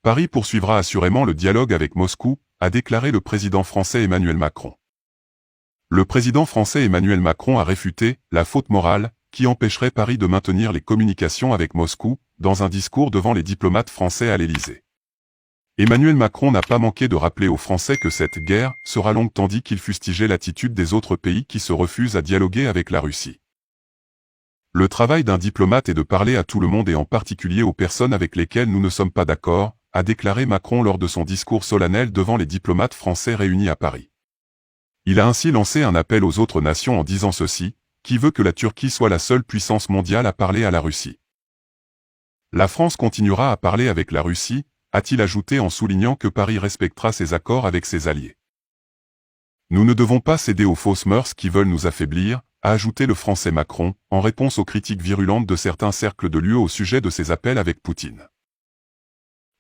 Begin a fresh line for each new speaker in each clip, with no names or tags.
Paris poursuivra assurément le dialogue avec Moscou, a déclaré le président français Emmanuel Macron. Le président français Emmanuel Macron a réfuté la faute morale qui empêcherait Paris de maintenir les communications avec Moscou, dans un discours devant les diplomates français à l'Élysée. Emmanuel Macron n'a pas manqué de rappeler aux Français que cette guerre sera longue tandis qu'il fustigeait l'attitude des autres pays qui se refusent à dialoguer avec la Russie. Le travail d'un diplomate est de parler à tout le monde et en particulier aux personnes avec lesquelles nous ne sommes pas d'accord, a déclaré Macron lors de son discours solennel devant les diplomates français réunis à Paris. Il a ainsi lancé un appel aux autres nations en disant ceci, qui veut que la Turquie soit la seule puissance mondiale à parler à la Russie. La France continuera à parler avec la Russie, a-t-il ajouté en soulignant que Paris respectera ses accords avec ses alliés. Nous ne devons pas céder aux fausses mœurs qui veulent nous affaiblir, a ajouté le français Macron, en réponse aux critiques virulentes de certains cercles de l'UE au sujet de ses appels avec Poutine.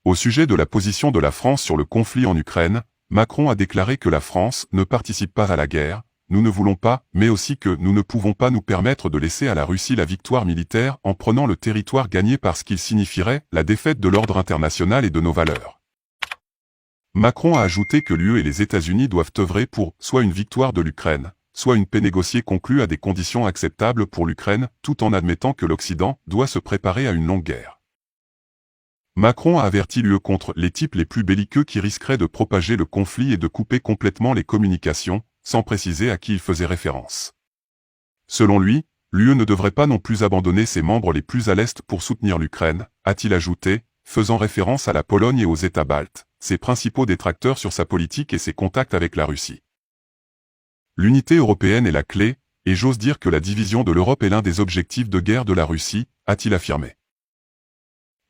Au sujet de la position de la France sur le conflit en Ukraine, Macron a déclaré que la France ne participe pas à la guerre, nous ne voulons pas, mais aussi que nous ne pouvons pas nous permettre de laisser à la Russie la victoire militaire en prenant le territoire gagné parce qu'il signifierait la défaite de l'ordre international et de nos valeurs. Macron a ajouté que l'UE et les États-Unis doivent œuvrer pour soit une victoire de l'Ukraine, soit une paix négociée conclue à des conditions acceptables pour l'Ukraine, tout en admettant que l'Occident doit se préparer à une longue guerre. Macron a averti l'UE contre les types les plus belliqueux qui risqueraient de propager le conflit et de couper complètement les communications, sans préciser à qui il faisait référence. Selon lui, l'UE ne devrait pas non plus abandonner ses membres les plus à l'Est pour soutenir l'Ukraine, a-t-il ajouté, faisant référence à la Pologne et aux États baltes, ses principaux détracteurs sur sa politique et ses contacts avec la Russie. L'unité européenne est la clé, et j'ose dire que la division de l'Europe est l'un des objectifs de guerre de la Russie, a-t-il affirmé.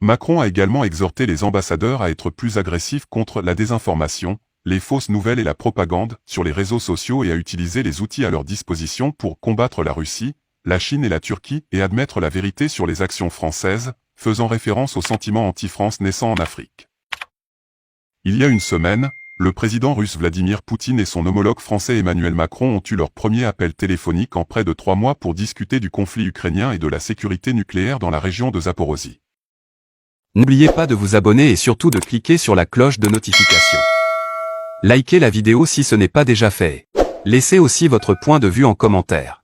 Macron a également exhorté les ambassadeurs à être plus agressifs contre la désinformation, les fausses nouvelles et la propagande sur les réseaux sociaux et à utiliser les outils à leur disposition pour combattre la Russie, la Chine et la Turquie et admettre la vérité sur les actions françaises, faisant référence au sentiment anti-France naissant en Afrique. Il y a une semaine, le président russe Vladimir Poutine et son homologue français Emmanuel Macron ont eu leur premier appel téléphonique en près de 3 mois pour discuter du conflit ukrainien et de la sécurité nucléaire dans la région de Zaporozhye.
N'oubliez pas de vous abonner et surtout de cliquer sur la cloche de notification. Likez la vidéo si ce n'est pas déjà fait. Laissez aussi votre point de vue en commentaire.